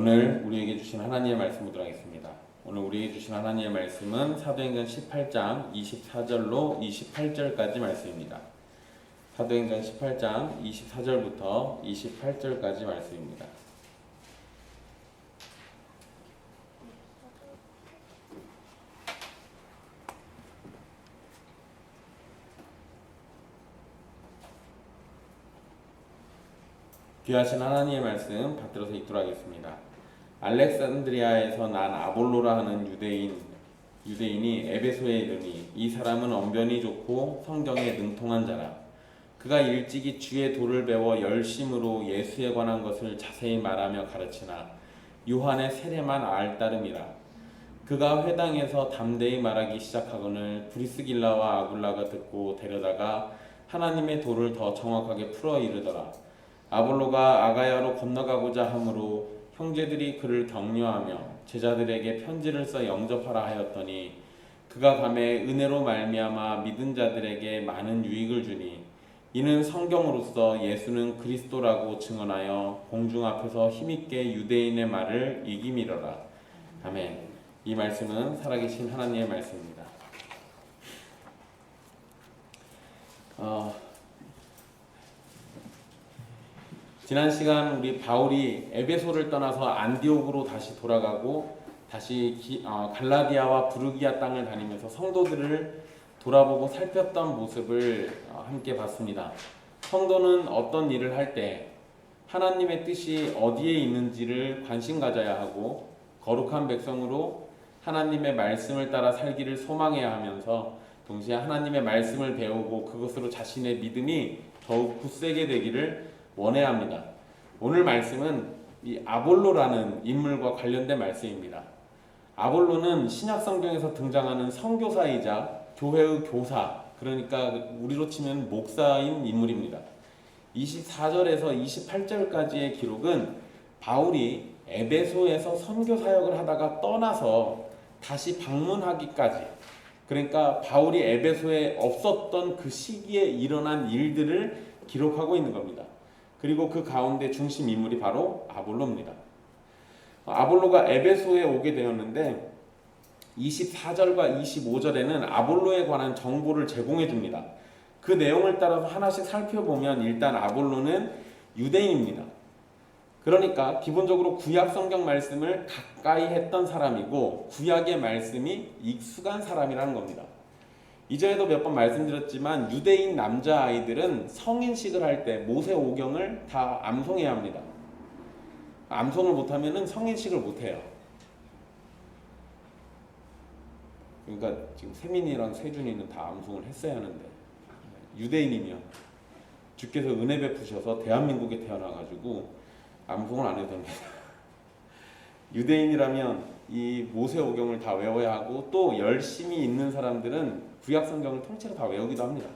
오늘 우리에게 주신 하나님의 말씀 보도록 하겠습니다. 오늘 우리에게 주신 하나님의 말씀은 사도행전 18장 24절로 28절까지 말씀입니다. 사도행전 18장 24절부터 28절까지 말씀입니다. 귀하신 하나님의 말씀 받들어서 읽도록 하겠습니다. 알렉산드리아에서 난 아볼로라 하는 유대인이 에베소에 이르니 이 사람은 언변이 좋고 성경에 능통한 자라. 그가 일찍이 주의 도를 배워 열심으로 예수에 관한 것을 자세히 말하며 가르치나 요한의 세례만 알따름이라. 그가 회당에서 담대히 말하기 시작하거늘 브리스길라와 아굴라가 듣고 데려다가 하나님의 도를 더 정확하게 풀어 이르더라. 아볼로가 아가야로 건너가고자 하므로 형제들이 그를 격려하며 제자들에게 편지를 써 영접하라 하였더니 그가 감에 은혜로 말미암아 믿은 자들에게 많은 유익을 주니 이는 성경으로서 예수는 그리스도라고 증언하여 공중 앞에서 힘있게 유대인의 말을 이기미러라. 아멘. 이 말씀은 살아계신 하나님의 말씀입니다. 지난 시간 우리 바울이 에베소를 떠나서 안디옥으로 다시 돌아가고 다시 갈라디아와 부르기아 땅을 다니면서 성도들을 돌아보고 살폈던 모습을 함께 봤습니다. 성도는 어떤 일을 할 때 하나님의 뜻이 어디에 있는지를 관심 가져야 하고 거룩한 백성으로 하나님의 말씀을 따라 살기를 소망해야 하면서 동시에 하나님의 말씀을 배우고 그것으로 자신의 믿음이 더욱 굳세게 되기를 원해야 합니다. 오늘 말씀은 이 아볼로라는 인물과 관련된 말씀입니다. 아볼로는 신약 성경에서 등장하는 선교사이자 교회의 교사, 그러니까 우리로 치면 목사인 인물입니다. 24절에서 28절까지의 기록은 바울이 에베소에서 선교 사역을 하다가 떠나서 다시 방문하기까지, 그러니까 바울이 에베소에 없었던 그 시기에 일어난 일들을 기록하고 있는 겁니다. 그리고 그 가운데 중심 인물이 바로 아볼로입니다. 아볼로가 에베소에 오게 되었는데 24절과 25절에는 아볼로에 관한 정보를 제공해 줍니다. 그 내용을 따라서 하나씩 살펴보면 일단 아볼로는 유대인입니다. 그러니까 기본적으로 구약 성경 말씀을 가까이 했던 사람이고 구약의 말씀이 익숙한 사람이라는 겁니다. 이전에도 몇 번 말씀드렸지만 유대인 남자아이들은 성인식을 할 때 모세오경을 다 암송해야 합니다. 암송을 못하면 성인식을 못해요. 그러니까 지금 세민이랑 세준이는 다 암송을 했어야 하는데 유대인이면 주께서 은혜 베푸셔서 대한민국에 태어나가지고 암송을 안 해도 됩니다. 유대인이라면 이 모세오경을 다 외워야 하고 또 열심히 있는 사람들은 구약성경을 통째로 다 외우기도 합니다.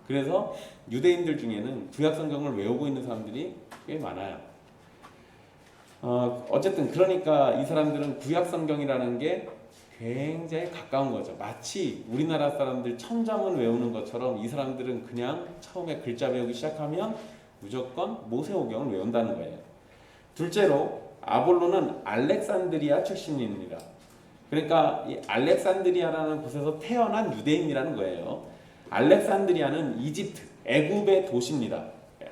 그래서 유대인들 중에는 구약성경을 외우고 있는 사람들이 꽤 많아요. 어쨌든 그러니까 이 사람들은 구약성경이라는 게 굉장히 가까운 거죠. 마치 우리나라 사람들 천자문 외우는 것처럼 이 사람들은 그냥 처음에 글자 배우기 시작하면 무조건 모세오경을 외운다는 거예요. 둘째로 아볼로는 알렉산드리아 출신입니다. 그러니까 이 알렉산드리아라는 곳에서 태어난 유대인이라는 거예요. 알렉산드리아는 이집트, 애굽의 도시입니다.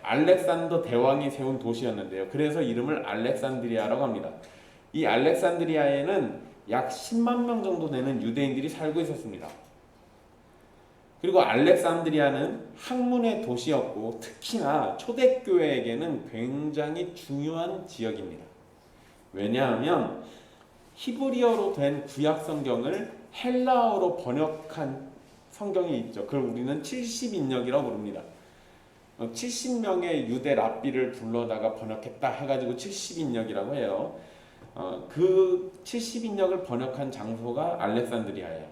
알렉산더 대왕이 세운 도시였는데요. 그래서 이름을 알렉산드리아라고 합니다. 이 알렉산드리아에는 약 10만 명 정도 되는 유대인들이 살고 있었습니다. 그리고 알렉산드리아는 학문의 도시였고 특히나 초대교회에게는 굉장히 중요한 지역입니다. 왜냐하면 히브리어로 된 구약 성경을 헬라어로 번역한 성경이 있죠. 그걸 우리는 70인역이라고 부릅니다. 70명의 유대 랍비를 불러다가 번역했다 해가지고 70인역이라고 해요. 그 70인역을 번역한 장소가 알렉산드리아예요.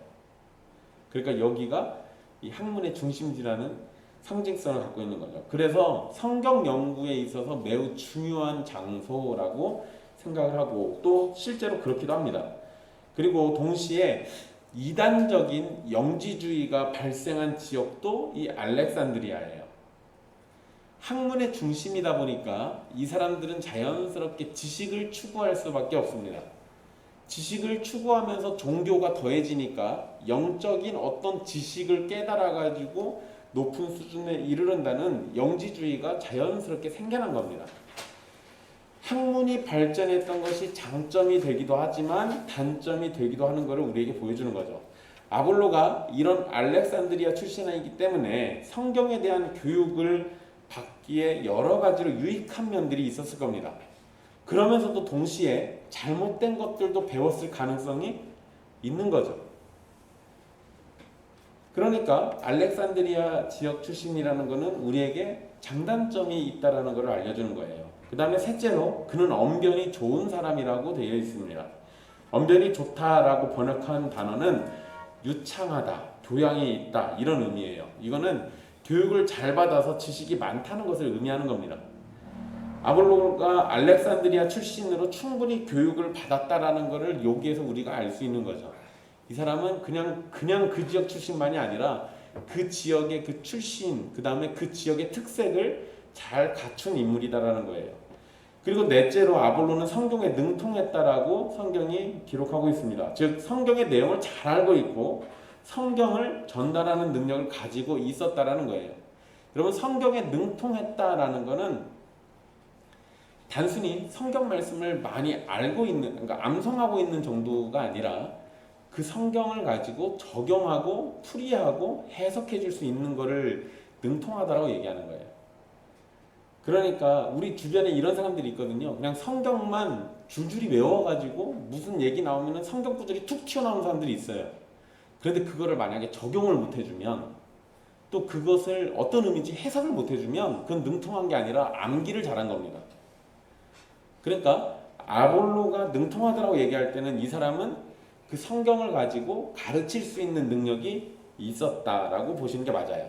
그러니까 여기가 이 학문의 중심지라는 상징성을 갖고 있는 거죠. 그래서 성경 연구에 있어서 매우 중요한 장소라고 생각을 하고 또 실제로 그렇기도 합니다. 그리고 동시에 이단적인 영지주의가 발생한 지역도 이 알렉산드리아예요. 학문의 중심이다 보니까 이 사람들은 자연스럽게 지식을 추구할 수밖에 없습니다. 지식을 추구하면서 종교가 더해지니까 영적인 어떤 지식을 깨달아가지고 높은 수준에 이르른다는 영지주의가 자연스럽게 생겨난 겁니다. 학문이 발전했던 것이 장점이 되기도 하지만 단점이 되기도 하는 것을 우리에게 보여주는 거죠. 아볼로가 이런 알렉산드리아 출신이기 때문에 성경에 대한 교육을 받기에 여러 가지로 유익한 면들이 있었을 겁니다. 그러면서도 동시에 잘못된 것들도 배웠을 가능성이 있는 거죠. 그러니까 알렉산드리아 지역 출신이라는 것은 우리에게 장단점이 있다는 것을 알려주는 거예요. 그 다음에 셋째로 그는 언변이 좋은 사람이라고 되어 있습니다. 언변이 좋다라고 번역한 단어는 유창하다, 교양이 있다 이런 의미예요. 이거는 교육을 잘 받아서 지식이 많다는 것을 의미하는 겁니다. 아볼로가 알렉산드리아 출신으로 충분히 교육을 받았다라는 것을 여기에서 우리가 알 수 있는 거죠. 이 사람은 그냥 그 지역 출신만이 아니라 그 지역의 그 출신, 그 다음에 그 지역의 특색을 잘 갖춘 인물이다라는 거예요. 그리고 넷째로 아볼로는 성경에 능통했다라고 성경이 기록하고 있습니다. 즉 성경의 내용을 잘 알고 있고 성경을 전달하는 능력을 가지고 있었다라는 거예요. 여러분 성경에 능통했다라는 것은 단순히 성경 말씀을 많이 알고 있는, 그러니까 암송하고 있는 정도가 아니라 그 성경을 가지고 적용하고 풀이하고 해석해 줄 수 있는 것을 능통하다라고 얘기하는 거예요. 그러니까 우리 주변에 이런 사람들이 있거든요. 그냥 성경만 줄줄이 외워가지고 무슨 얘기 나오면 성경 구절이 툭 튀어나오는 사람들이 있어요. 그런데 그거를 만약에 적용을 못 해주면 또 그것을 어떤 의미인지 해석을 못 해주면 그건 능통한 게 아니라 암기를 잘한 겁니다. 그러니까 아볼로가 능통하다라고 얘기할 때는 이 사람은 그 성경을 가지고 가르칠 수 있는 능력이 있었다라고 보시는 게 맞아요.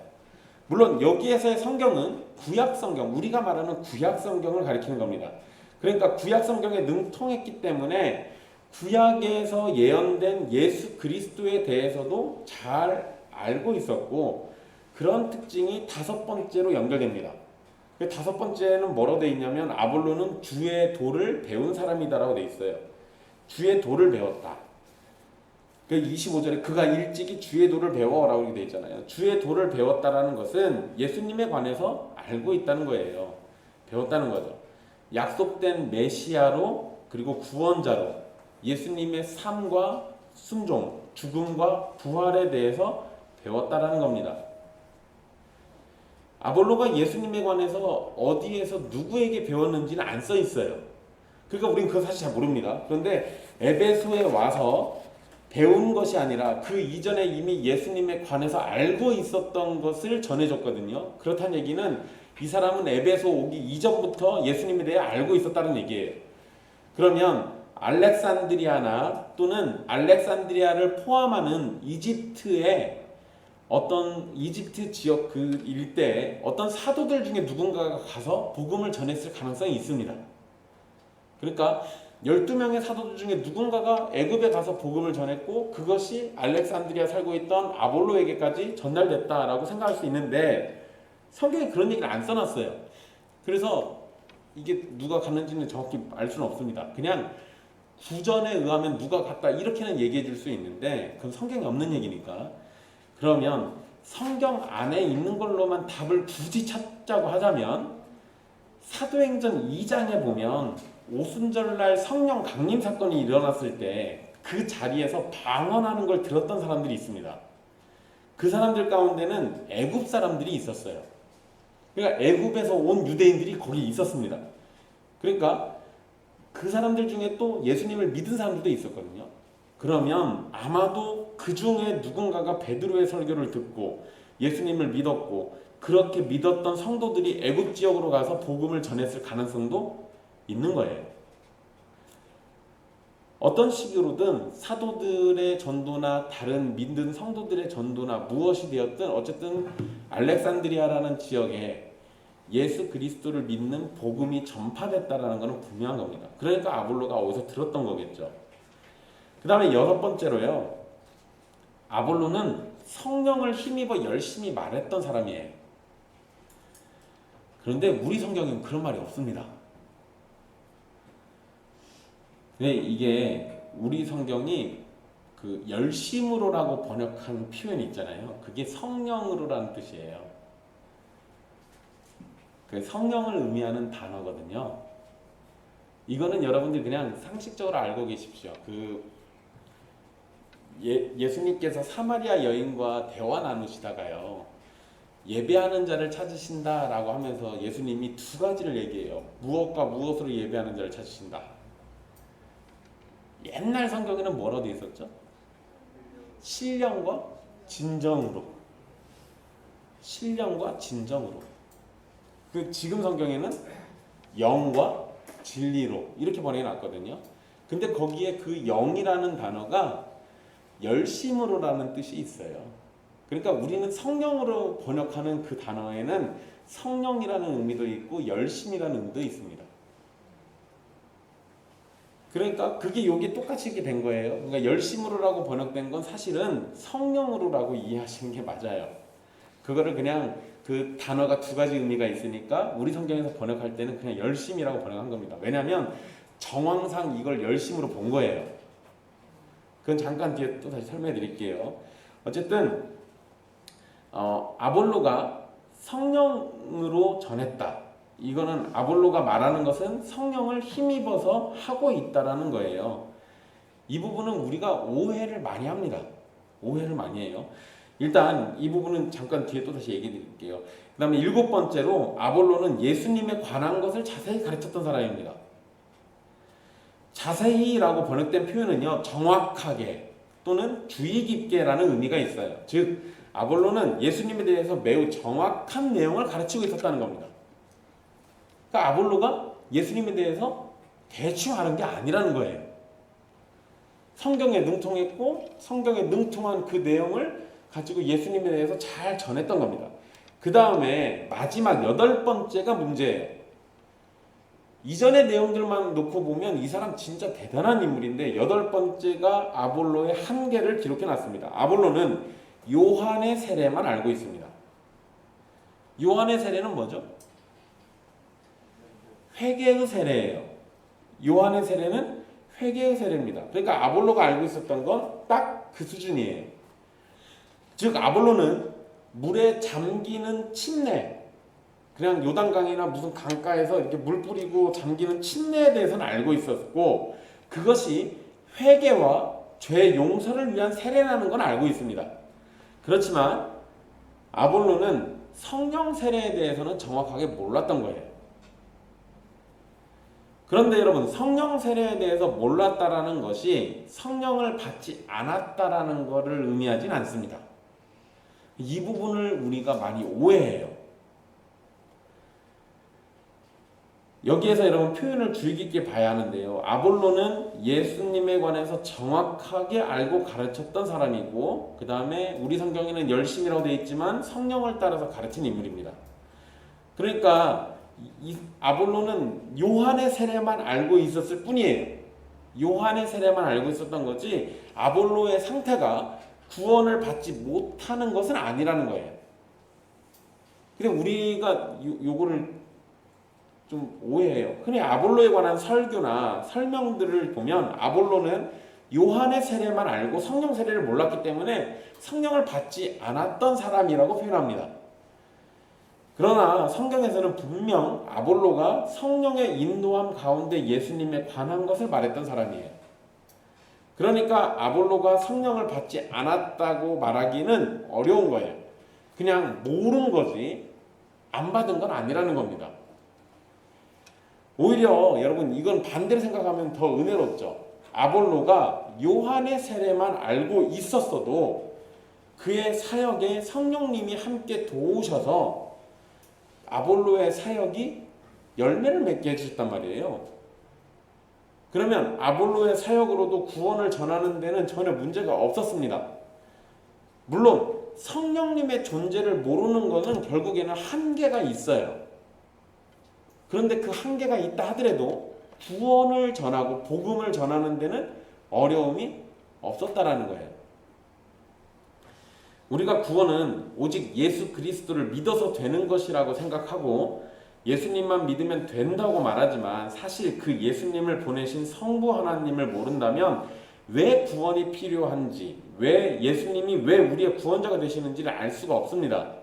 물론 여기에서의 성경은 구약 성경, 우리가 말하는 구약 성경을 가리키는 겁니다. 그러니까 구약 성경에 능통했기 때문에 구약에서 예언된 예수 그리스도에 대해서도 잘 알고 있었고 그런 특징이 다섯 번째로 연결됩니다. 다섯 번째는 뭐로 되어 있냐면 아볼로는 주의 도를 배운 사람이다라고 되어 있어요. 주의 도를 배웠다. 25절에 그가 일찍이 주의 도를 배워라고 되어 있잖아요. 주의 도를 배웠다라는 것은 예수님에 관해서 알고 있다는 거예요. 배웠다는 거죠. 약속된 메시아로 그리고 구원자로 예수님의 삶과 순종, 죽음과 부활에 대해서 배웠다라는 겁니다. 아볼로가 예수님에 관해서 어디에서 누구에게 배웠는지는 안 써 있어요. 그러니까 우리는 그거 사실 잘 모릅니다. 그런데 에베소에 와서 배운 것이 아니라 그 이전에 이미 예수님에 관해서 알고 있었던 것을 전해줬거든요. 그렇다는 얘기는 이 사람은 에베소 오기 이전부터 예수님에 대해 알고 있었다는 얘기예요. 그러면 알렉산드리아나 또는 알렉산드리아를 포함하는 이집트의 어떤 이집트 지역 그 일대에 어떤 사도들 중에 누군가가 가서 복음을 전했을 가능성이 있습니다. 그러니까 12명의 사도들 중에 누군가가 애굽에 가서 복음을 전했고 그것이 알렉산드리아 살고 있던 아볼로에게까지 전달됐다라고 생각할 수 있는데 성경에 그런 얘기를 안 써놨어요. 그래서 이게 누가 갔는지는 정확히 알 수는 없습니다. 그냥 구전에 의하면 누가 갔다 이렇게는 얘기해 줄 수 있는데 그건 성경에 없는 얘기니까. 그러면 성경 안에 있는 걸로만 답을 굳이 찾자고 하자면 사도행전 2장에 보면 오순절날 성령 강림 사건이 일어났을 때 그 자리에서 방언하는 걸 들었던 사람들이 있습니다. 그 사람들 가운데는 애굽 사람들이 있었어요. 그러니까 애굽에서 온 유대인들이 거기 있었습니다. 그러니까 그 사람들 중에 또 예수님을 믿은 사람들도 있었거든요. 그러면 아마도 그 중에 누군가가 베드로의 설교를 듣고 예수님을 믿었고 그렇게 믿었던 성도들이 애굽 지역으로 가서 복음을 전했을 가능성도 있는 거예요. 어떤 식으로든 사도들의 전도나 다른 믿는 성도들의 전도나 무엇이 되었든 어쨌든 알렉산드리아라는 지역에 예수 그리스도를 믿는 복음이 전파됐다라는 것은 분명한 겁니다. 그러니까 아볼로가 어디서 들었던 거겠죠. 그 다음에 여섯 번째로요. 아볼로는 성령을 힘입어 열심히 말했던 사람이에요. 그런데 우리 성경에는 그런 말이 없습니다. 근데 이게 우리 성경이 그 열심으로라고 번역한 표현이 있잖아요. 그게 성령으로라는 뜻이에요. 그 성령을 의미하는 단어거든요. 이거는 여러분들 그냥 상식적으로 알고 계십시오. 예수님께서 사마리아 여인과 대화 나누시다가요, 예배하는 자를 찾으신다라고 하면서 예수님이 두 가지를 얘기해요. 무엇과 무엇으로 예배하는 자를 찾으신다. 옛날 성경에는 뭐라고 되어 있었죠? 신령과 진정으로. 신령과 진정으로. 지금 성경에는 영과 진리로 이렇게 번역해놨거든요. 근데 거기에 그 영이라는 단어가 열심으로라는 뜻이 있어요. 그러니까 우리는 성령으로 번역하는 그 단어에는 성령이라는 의미도 있고 열심이라는 의미도 있습니다. 그러니까 그게 여기 똑같이 이렇게 된 거예요. 그러니까 열심으로라고 번역된 건 사실은 성령으로라고 이해하시는 게 맞아요. 그거를 그냥 그 단어가 두 가지 의미가 있으니까 우리 성경에서 번역할 때는 그냥 열심이라고 번역한 겁니다. 왜냐하면 정황상 이걸 열심으로 본 거예요. 그건 잠깐 뒤에 또 다시 설명해 드릴게요. 어쨌든 아볼로가 성령으로 전했다. 이거는 아볼로가 말하는 것은 성령을 힘입어서 하고 있다라는 거예요. 이 부분은 우리가 오해를 많이 합니다. 오해를 많이 해요. 일단 이 부분은 잠깐 뒤에 또 다시 얘기해 드릴게요. 그 다음에 7번째로 아볼로는 예수님에 관한 것을 자세히 가르쳤던 사람입니다. 자세히라고 번역된 표현은요, 정확하게 또는 주의 깊게라는 의미가 있어요. 즉 아볼로는 예수님에 대해서 매우 정확한 내용을 가르치고 있었다는 겁니다. 그러니까 아볼로가 예수님에 대해서 대충 아는 게 아니라는 거예요. 성경에 능통했고 성경에 능통한 그 내용을 가지고 예수님에 대해서 잘 전했던 겁니다. 그 다음에 마지막 8번째가 문제예요. 이전의 내용들만 놓고 보면 이 사람 진짜 대단한 인물인데 8번째가 아볼로의 한계를 기록해 놨습니다. 아볼로는 요한의 세례만 알고 있습니다. 요한의 세례는 뭐죠? 회개의 세례예요. 요한의 세례는 회개의 세례입니다. 그러니까 아볼로가 알고 있었던 건 딱 그 수준이에요. 즉 아볼로는 물에 잠기는 침례, 그냥 요단강이나 무슨 강가에서 이렇게 물 뿌리고 잠기는 침례에 대해서는 알고 있었고, 그것이 회개와 죄 용서를 위한 세례라는 건 알고 있습니다. 그렇지만 아볼로는 성령 세례에 대해서는 정확하게 몰랐던 거예요. 그런데 여러분, 성령 세례에 대해서 몰랐다라는 것이 성령을 받지 않았다라는 것을 의미하진 않습니다. 이 부분을 우리가 많이 오해해요. 여기에서 여러분 표현을 주의 깊게 봐야 하는데요. 아볼로는 예수님에 관해서 정확하게 알고 가르쳤던 사람이고, 그 다음에 우리 성경에는 열심이라고 되어 있지만 성령을 따라서 가르친 인물입니다. 그러니까 이 아볼로는 요한의 세례만 알고 있었을 뿐이에요. 요한의 세례만 알고 있었던 거지 아볼로의 상태가 구원을 받지 못하는 것은 아니라는 거예요. 근데 우리가 요거를 좀 오해해요. 흔히 아볼로에 관한 설교나 설명들을 보면 아볼로는 요한의 세례만 알고 성령 세례를 몰랐기 때문에 성령을 받지 않았던 사람이라고 표현합니다. 그러나 성경에서는 분명 아볼로가 성령의 인도함 가운데 예수님에 관한 것을 말했던 사람이에요. 그러니까 아볼로가 성령을 받지 않았다고 말하기는 어려운 거예요. 그냥 모르는 거지 안 받은 건 아니라는 겁니다. 오히려 여러분 이건 반대로 생각하면 더 은혜롭죠. 아볼로가 요한의 세례만 알고 있었어도 그의 사역에 성령님이 함께 도우셔서 아볼로의 사역이 열매를 맺게 해주셨단 말이에요. 그러면 아볼로의 사역으로도 구원을 전하는 데는 전혀 문제가 없었습니다. 물론 성령님의 존재를 모르는 것은 결국에는 한계가 있어요. 그런데 그 한계가 있다 하더라도 구원을 전하고 복음을 전하는 데는 어려움이 없었다라는 거예요. 우리가 구원은 오직 예수 그리스도를 믿어서 되는 것이라고 생각하고 예수님만 믿으면 된다고 말하지만 사실 그 예수님을 보내신 성부 하나님을 모른다면 왜 구원이 필요한지, 왜 예수님이 왜 우리의 구원자가 되시는지를 알 수가 없습니다.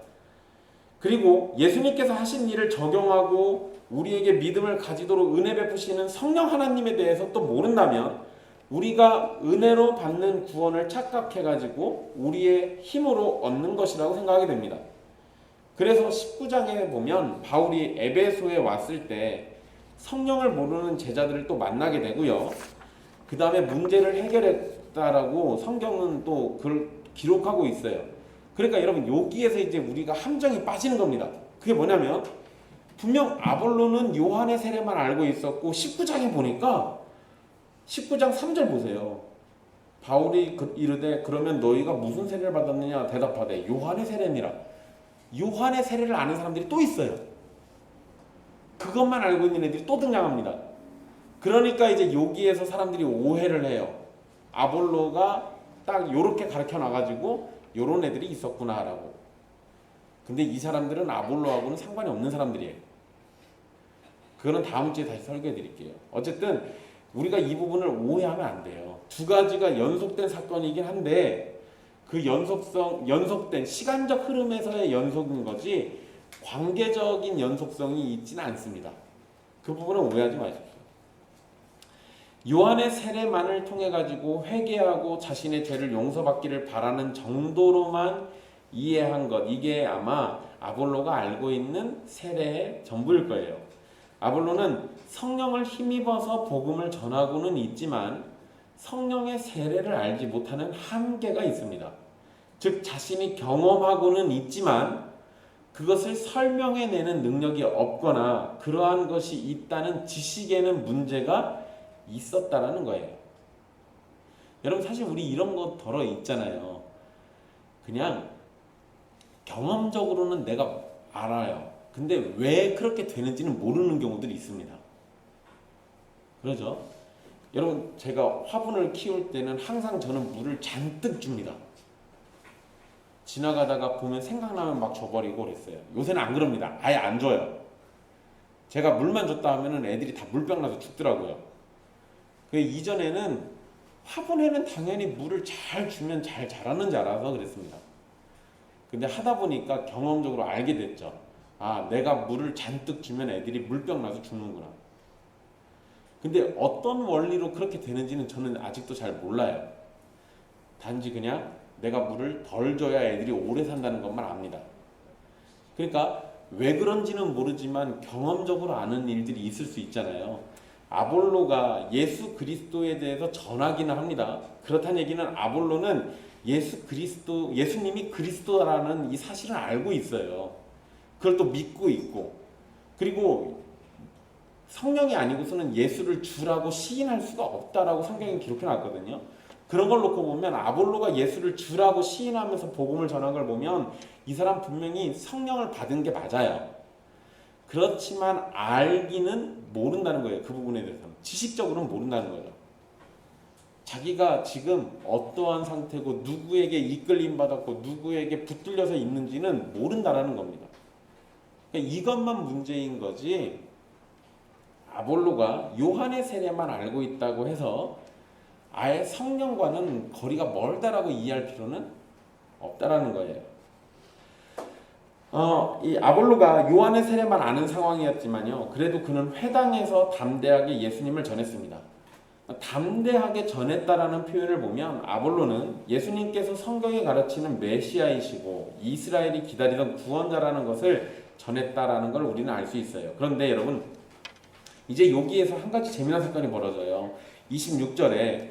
그리고 예수님께서 하신 일을 적용하고 우리에게 믿음을 가지도록 은혜 베푸시는 성령 하나님에 대해서 또 모른다면 우리가 은혜로 받는 구원을 착각해가지고 우리의 힘으로 얻는 것이라고 생각하게 됩니다. 그래서 19장에 보면 바울이 에베소에 왔을 때 성령을 모르는 제자들을 또 만나게 되고요. 그 다음에 문제를 해결했다라고 성경은 또 그걸 기록하고 있어요. 그러니까 여러분 여기에서 이제 우리가 함정이 빠지는 겁니다. 그게 뭐냐면 분명 아볼로는 요한의 세례만 알고 있었고 19장에 보니까 19장 3절 보세요. 바울이 이르되 그러면 너희가 무슨 세례를 받았느냐 대답하되 요한의 세례니라. 요한의 세례를 아는 사람들이 또 있어요. 그것만 알고 있는 애들이 또 등장합니다. 그러니까 이제 여기에서 사람들이 오해를 해요. 아볼로가 딱 요렇게 가르쳐 놔가지고 요런 애들이 있었구나라고. 근데 이 사람들은 아볼로하고는 상관이 없는 사람들이에요. 그거는 다음 주에 다시 설교해 드릴게요. 어쨌든 우리가 이 부분을 오해하면 안 돼요. 두 가지가 연속된 사건이긴 한데 그 연속된 시간적 흐름에서의 연속인 거지 관계적인 연속성이 있지는 않습니다. 그 부분은 오해하지 마십시오. 요한의 세례만을 통해 가지고 회개하고 자신의 죄를 용서받기를 바라는 정도로만 이해한 것, 이게 아마 아볼로가 알고 있는 세례의 전부일 거예요. 아볼로는 성령을 힘입어서 복음을 전하고는 있지만 성령의 세례를 알지 못하는 한계가 있습니다. 즉 자신이 경험하고는 있지만 그것을 설명해내는 능력이 없거나 그러한 것이 있다는 지식에는 문제가 있었다라는 거예요. 여러분 사실 우리 이런 거 덜어 있잖아요. 그냥 경험적으로는 내가 알아요. 근데 왜 그렇게 되는지는 모르는 경우들이 있습니다. 그러죠? 여러분 제가 화분을 키울 때는 항상 저는 물을 잔뜩 줍니다. 지나가다가 보면 생각나면 막 줘버리고 그랬어요. 요새는 안 그럽니다. 아예 안 줘요. 제가 물만 줬다 하면은 애들이 다 물병 나서 죽더라고요. 그 이전에는 화분에는 당연히 물을 잘 주면 잘 자라는 줄 알아서 그랬습니다. 근데 하다 보니까 경험적으로 알게 됐죠. 아, 내가 물을 잔뜩 주면 애들이 물병 나서 죽는구나. 근데 어떤 원리로 그렇게 되는지는 저는 아직도 잘 몰라요. 단지 그냥 내가 물을 덜 줘야 애들이 오래 산다는 것만 압니다. 그러니까 왜 그런지는 모르지만 경험적으로 아는 일들이 있을 수 있잖아요. 아볼로가 예수 그리스도에 대해서 전하기는 합니다. 그렇다는 얘기는 아볼로는 예수님이 그리스도라는 이 사실을 알고 있어요. 그걸 또 믿고 있고, 그리고 성령이 아니고서는 예수를 주라고 시인할 수가 없다라고 성경에 기록해 놨거든요. 그런 걸 놓고 보면 아볼로가 예수를 주라고 시인하면서 복음을 전한 걸 보면 이 사람 분명히 성령을 받은 게 맞아요. 그렇지만 알기는 모른다는 거예요. 그 부분에 대해서는 지식적으로는 모른다는 거죠. 자기가 지금 어떠한 상태고 누구에게 이끌림 받았고 누구에게 붙들려서 있는지는 모른다라는 겁니다. 그러니까 이것만 문제인 거지 아볼로가 요한의 세례만 알고 있다고 해서 아예 성령과는 거리가 멀다라고 이해할 필요는 없다라는 거예요. 이 아볼로가 요한의 세례만 아는 상황이었지만요. 그래도 그는 회당에서 담대하게 예수님을 전했습니다. 담대하게 전했다라는 표현을 보면 아볼로는 예수님께서 성경에 가르치는 메시아이시고 이스라엘이 기다리던 구원자라는 것을 전했다라는 걸 우리는 알 수 있어요. 그런데 여러분 이제 여기에서 한 가지 재미난 사건이 벌어져요. 26절에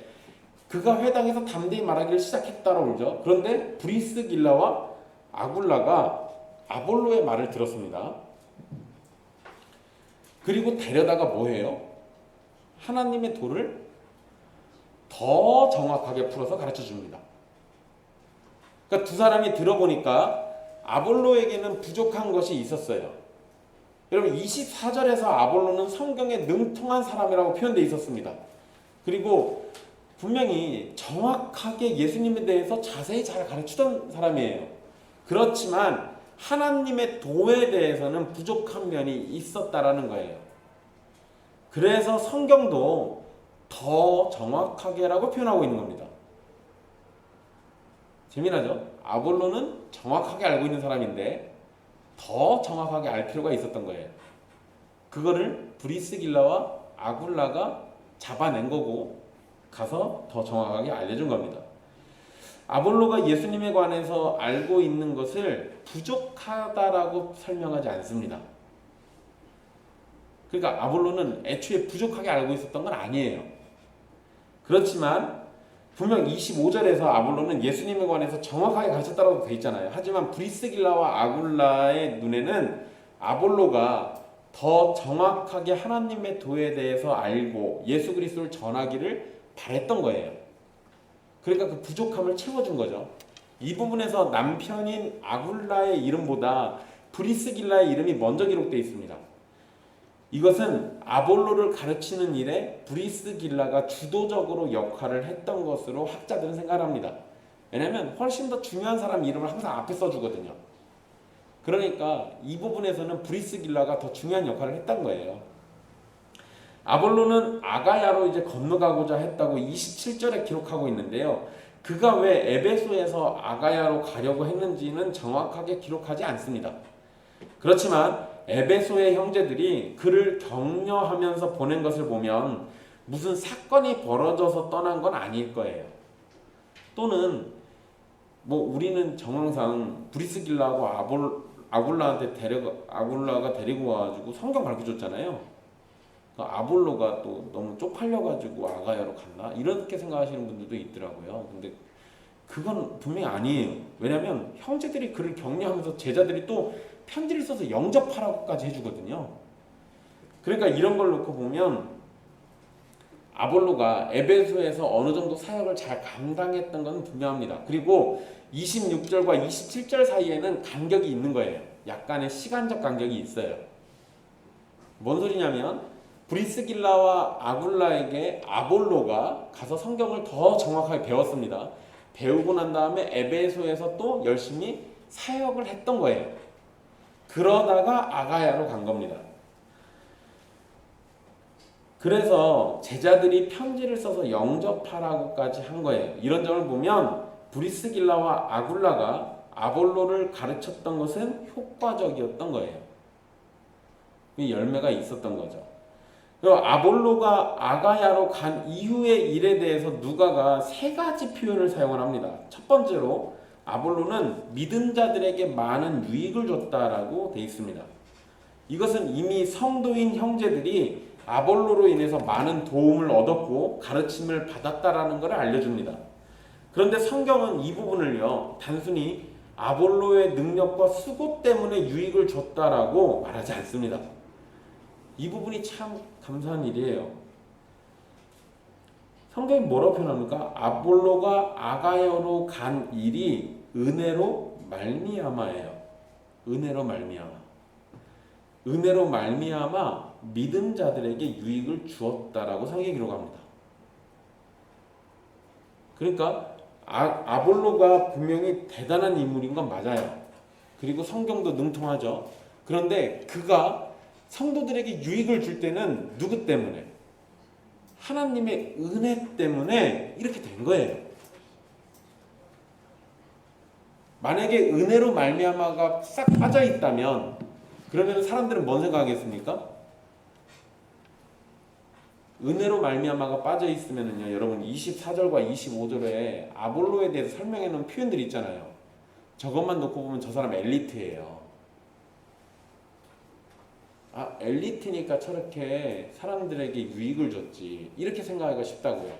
그가 회당에서 담대히 말하기를 시작했다라고 그러죠. 그런데 브리스길라와 아굴라가 아볼로의 말을 들었습니다. 그리고 데려다가 뭐해요? 하나님의 도를 더 정확하게 풀어서 가르쳐 줍니다. 그러니까 두 사람이 들어보니까 아볼로에게는 부족한 것이 있었어요. 여러분 24절에서 아볼로는 성경에 능통한 사람이라고 표현되어 있었습니다. 그리고 분명히 정확하게 예수님에 대해서 자세히 잘 가르치던 사람이에요. 그렇지만 하나님의 도에 대해서는 부족한 면이 있었다라는 거예요. 그래서 성경도 더 정확하게라고 표현하고 있는 겁니다. 재미나죠? 아볼로는 정확하게 알고 있는 사람인데 더 정확하게 알 필요가 있었던 거예요. 그거를 브리스길라와 아굴라가 잡아낸 거고 가서 더 정확하게 알려준 겁니다. 아볼로가 예수님에 관해서 알고 있는 것을 부족하다라고 설명하지 않습니다. 그러니까 아볼로는 애초에 부족하게 알고 있었던 건 아니에요. 그렇지만 분명 25절에서 아볼로는 예수님에 관해서 정확하게 가르쳤다고 되어 있잖아요. 하지만 브리스길라와 아굴라의 눈에는 아볼로가 더 정확하게 하나님의 도에 대해서 알고 예수 그리스도를 전하기를 바랬던 거예요. 그러니까 그 부족함을 채워준 거죠. 이 부분에서 남편인 아굴라의 이름보다 브리스길라의 이름이 먼저 기록되어 있습니다. 이것은 아볼로를 가르치는 일에 브리스길라가 주도적으로 역할을 했던 것으로 학자들은 생각합니다. 왜냐하면 훨씬 더 중요한 사람 이름을 항상 앞에 써주거든요. 그러니까 이 부분에서는 브리스길라가 더 중요한 역할을 했던 거예요. 아볼로는 아가야로 이제 건너가고자 했다고 27절에 기록하고 있는데요. 그가 왜 에베소에서 아가야로 가려고 했는지는 정확하게 기록하지 않습니다. 그렇지만 에베소의 형제들이 그를 격려하면서 보낸 것을 보면 무슨 사건이 벌어져서 떠난 건 아닐 거예요. 또는 우리는 정황상 브리스길라하고 아굴라가 데리고 와가지고 성경 가르쳐줬잖아요. 아볼로가 또 너무 쪽팔려가지고 아가야로 갔나? 이렇게 생각하시는 분들도 있더라고요. 근데 그건 분명히 아니에요. 왜냐하면 형제들이 그를 격려하면서 제자들이 또 편지를 써서 영접하라고까지 해주거든요. 그러니까 이런 걸 놓고 보면 아볼로가 에베소에서 어느 정도 사역을 잘 감당했던 건 분명합니다. 그리고 26절과 27절 사이에는 간격이 있는 거예요. 약간의 시간적 간격이 있어요. 뭔 소리냐면 브리스길라와 아굴라에게 아볼로가 가서 성경을 더 정확하게 배웠습니다. 배우고 난 다음에 에베소에서 또 열심히 사역을 했던 거예요. 그러다가 아가야로 간 겁니다. 그래서 제자들이 편지를 써서 영접하라고까지 한 거예요. 이런 점을 보면 브리스길라와 아굴라가 아볼로를 가르쳤던 것은 효과적이었던 거예요. 열매가 있었던 거죠. 그리고 아볼로가 아가야로 간 이후의 일에 대해서 누가가 세 가지 표현을 사용을 합니다. 첫 번째로 아볼로는 믿은 자들에게 많은 유익을 줬다라고 되어 있습니다. 이것은 이미 성도인 형제들이 아볼로로 인해서 많은 도움을 얻었고 가르침을 받았다라는 것을 알려줍니다. 그런데 성경은 이 부분을요, 단순히 아볼로의 능력과 수고 때문에 유익을 줬다라고 말하지 않습니다. 이 부분이 참 감사한 일이에요. 성경이 뭐라고 표현합니까? 아볼로가 아가야로 간 일이 은혜로 말미암아예요. 은혜로 말미암아. 은혜로 말미암아 믿은 자들에게 유익을 주었다라고 성경이 기록합니다. 그러니까 아볼로가 분명히 대단한 인물인 건 맞아요. 그리고 성경도 능통하죠. 그런데 그가 성도들에게 유익을 줄 때는 누구 때문에? 하나님의 은혜 때문에 이렇게 된 거예요. 만약에 은혜로 말미암아가 싹 빠져 있다면 그러면 사람들은 뭔 생각하겠습니까? 은혜로 말미암아가 빠져 있으면요, 여러분 24절과 25절에 아볼로에 대해서 설명해 놓은 표현들이 있잖아요. 저것만 놓고 보면 저 사람 엘리트예요. 엘리트니까 저렇게 사람들에게 유익을 줬지, 이렇게 생각하기가 쉽다고요.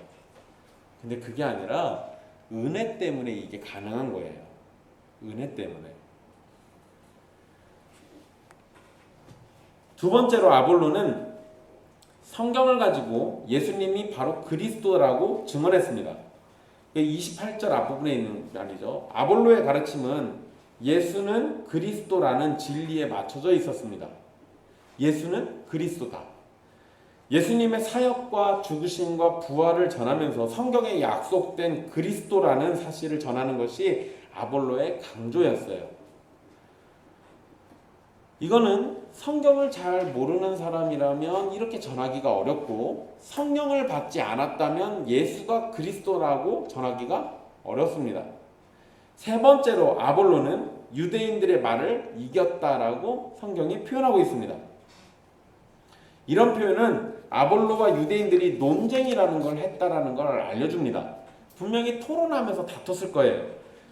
근데 그게 아니라 은혜 때문에 이게 가능한 거예요. 은혜 때문에. 두 번째로 아볼로는 성경을 가지고 예수님이 바로 그리스도라고 증언했습니다. 28절 앞부분에 있는 말이죠. 아볼로의 가르침은 예수는 그리스도라는 진리에 맞춰져 있었습니다. 예수는 그리스도다. 예수님의 사역과 죽으심과 부활을 전하면서 성경에 약속된 그리스도라는 사실을 전하는 것이 아볼로의 강조였어요. 이거는 성경을 잘 모르는 사람이라면 이렇게 전하기가 어렵고, 성령을 받지 않았다면 예수가 그리스도라고 전하기가 어렵습니다. 세 번째로 아볼로는 유대인들의 말을 이겼다라고 성경이 표현하고 있습니다. 이런 표현은 아볼로와 유대인들이 논쟁이라는 걸 했다라는 걸 알려줍니다. 분명히 토론하면서 다퉜을 거예요.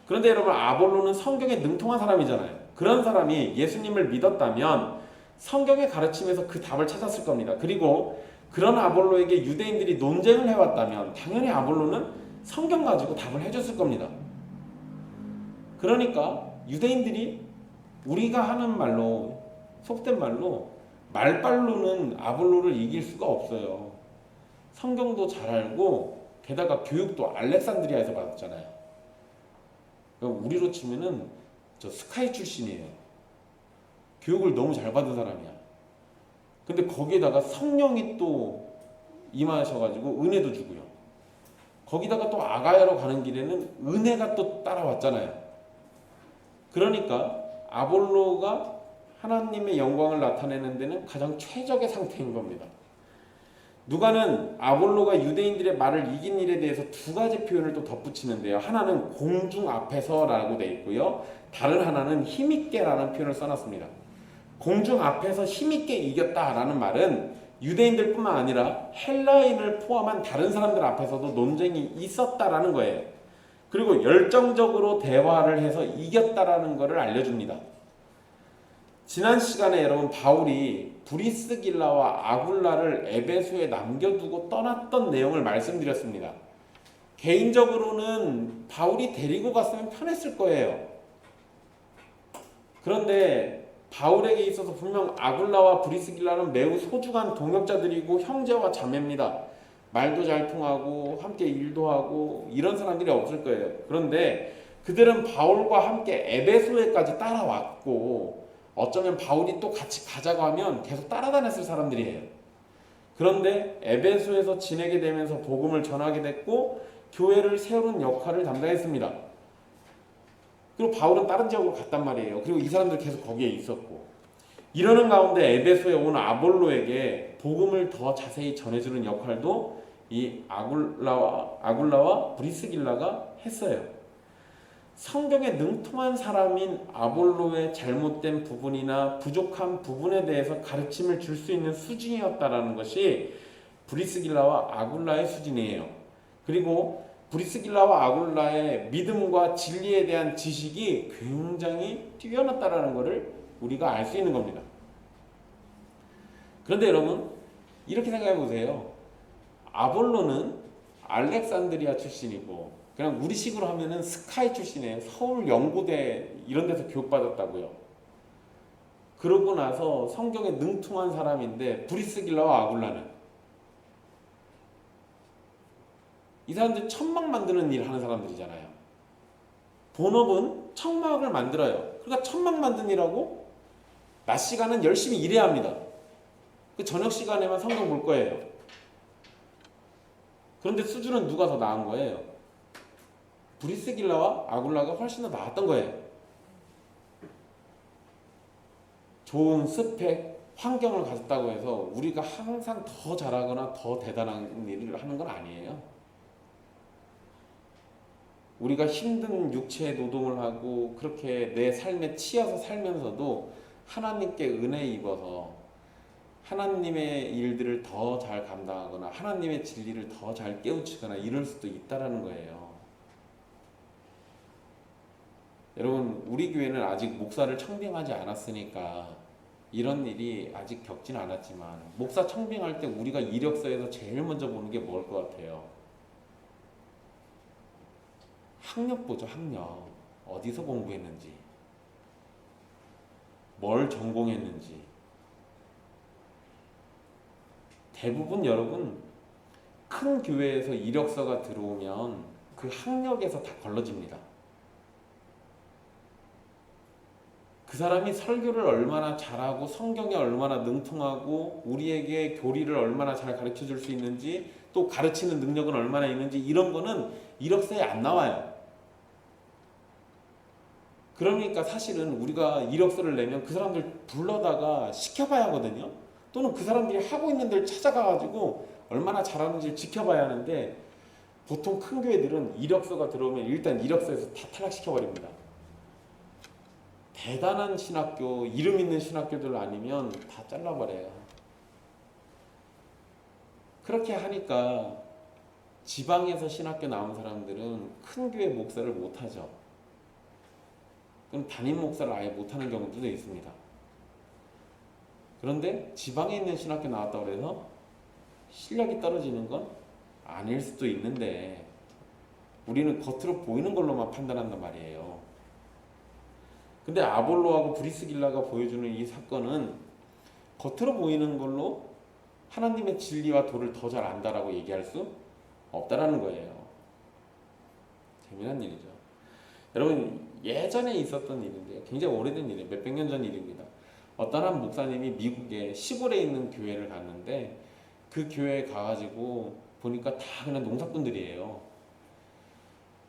그런데 여러분, 아볼로는 성경에 능통한 사람이잖아요. 그런 사람이 예수님을 믿었다면 성경의 가르침에서 그 답을 찾았을 겁니다. 그리고 그런 아볼로에게 유대인들이 논쟁을 해왔다면 당연히 아볼로는 성경 가지고 답을 해줬을 겁니다. 그러니까 유대인들이 우리가 하는 말로, 속된 말로 말빨로는 아볼로를 이길 수가 없어요. 성경도 잘 알고 게다가 교육도 알렉산드리아에서 받았잖아요. 우리로 치면은 저 스카이 출신이에요. 교육을 너무 잘 받은 사람이야. 근데 거기에다가 성령이 또 임하셔가지고 은혜도 주고요. 거기다가 또 아가야로 가는 길에는 은혜가 또 따라왔잖아요. 그러니까 아볼로가 하나님의 영광을 나타내는 데는 가장 최적의 상태인 겁니다. 누가는 아볼로가 유대인들의 말을 이긴 일에 대해서 두 가지 표현을 또 덧붙이는데요. 하나는 공중 앞에서라고 되어 있고요. 다른 하나는 힘있게라는 표현을 써놨습니다. 공중 앞에서 힘있게 이겼다라는 말은 유대인들뿐만 아니라 헬라인을 포함한 다른 사람들 앞에서도 논쟁이 있었다라는 거예요. 그리고 열정적으로 대화를 해서 이겼다라는 것을 알려줍니다. 지난 시간에 여러분, 바울이 브리스길라와 아굴라를 에베소에 남겨두고 떠났던 내용을 말씀드렸습니다. 개인적으로는 바울이 데리고 갔으면 편했을 거예요. 그런데 바울에게 있어서 분명 아굴라와 브리스길라는 매우 소중한 동역자들이고 형제와 자매입니다. 말도 잘 통하고 함께 일도 하고 이런 사람들이 없을 거예요. 그런데 그들은 바울과 함께 에베소에까지 따라왔고, 어쩌면 바울이 또 같이 가자고 하면 계속 따라다녔을 사람들이에요. 그런데 에베소에서 지내게 되면서 복음을 전하게 됐고 교회를 세우는 역할을 담당했습니다. 그리고 바울은 다른 지역으로 갔단 말이에요. 그리고 이 사람들 계속 거기에 있었고, 이러는 가운데 에베소에 온 아볼로에게 복음을 더 자세히 전해주는 역할도 이 아굴라와 브리스길라가 했어요. 성경에 능통한 사람인 아볼로의 잘못된 부분이나 부족한 부분에 대해서 가르침을 줄 수 있는 수준이었다라는 것이 브리스길라와 아굴라의 수준이에요. 그리고 브리스길라와 아굴라의 믿음과 진리에 대한 지식이 굉장히 뛰어났다라는 것을 우리가 알 수 있는 겁니다. 그런데 여러분, 이렇게 생각해 보세요. 아볼로는 알렉산드리아 출신이고, 그냥 우리식으로 하면은 스카이 출신이에요. 서울 연고대 이런 데서 교육받았다고요. 그러고 나서 성경에 능통한 사람인데, 브리스길라와 아굴라는 이 사람들 천막 만드는 일 하는 사람들이잖아요. 본업은 천막을 만들어요. 그러니까 천막 만드는 일하고 낮 시간은 열심히 일해야 합니다. 그 저녁 시간에만 성경 볼 거예요. 그런데 수준은 누가 더 나은 거예요? 브리스길라와 아굴라가 훨씬 더 나았던 거예요. 좋은 스펙, 환경을 가졌다고 해서 우리가 항상 더 잘하거나 더 대단한 일을 하는 건 아니에요. 우리가 힘든 육체의 노동을 하고 그렇게 내 삶에 치여서 살면서도 하나님께 은혜 입어서 하나님의 일들을 더 잘 감당하거나 하나님의 진리를 더 잘 깨우치거나 이럴 수도 있다라는 거예요. 여러분, 우리 교회는 아직 목사를 청빙하지 않았으니까 이런 일이 아직 겪진 않았지만, 목사 청빙할 때 우리가 이력서에서 제일 먼저 보는 게 뭘 것 같아요? 학력 보죠. 학력. 어디서 공부했는지, 뭘 전공했는지. 대부분 여러분, 큰 교회에서 이력서가 들어오면 그 학력에서 다 걸러집니다. 그 사람이 설교를 얼마나 잘하고 성경에 얼마나 능통하고 우리에게 교리를 얼마나 잘 가르쳐 줄 수 있는지, 또 가르치는 능력은 얼마나 있는지, 이런 거는 이력서에 안 나와요. 그러니까 사실은 우리가 이력서를 내면 그 사람들 불러다가 시켜봐야 하거든요. 또는 그 사람들이 하고 있는 데를 찾아가가지고 얼마나 잘하는지 지켜봐야 하는데, 보통 큰 교회들은 이력서가 들어오면 일단 이력서에서 다 탈락시켜버립니다. 대단한 신학교, 이름 있는 신학교들 아니면 다 잘라버려요. 그렇게 하니까 지방에서 신학교 나온 사람들은 큰 교회 목사를 못하죠. 그럼 담임 목사를 아예 못하는 경우도 있습니다. 그런데 지방에 있는 신학교 나왔다고 해서 실력이 떨어지는 건 아닐 수도 있는데, 우리는 겉으로 보이는 걸로만 판단한단 말이에요. 근데 아볼로하고 브리스길라가 보여주는 이 사건은 겉으로 보이는 걸로 하나님의 진리와 도를 더 잘 안다라고 얘기할 수 없다라는 거예요. 재미난 일이죠. 여러분, 예전에 있었던 일인데요. 굉장히 오래된 일이에요. 몇백 년 전 일입니다. 어떤 한 목사님이 미국의 시골에 있는 교회를 갔는데, 그 교회에 가가지고 보니까 다 그냥 농사꾼들이에요.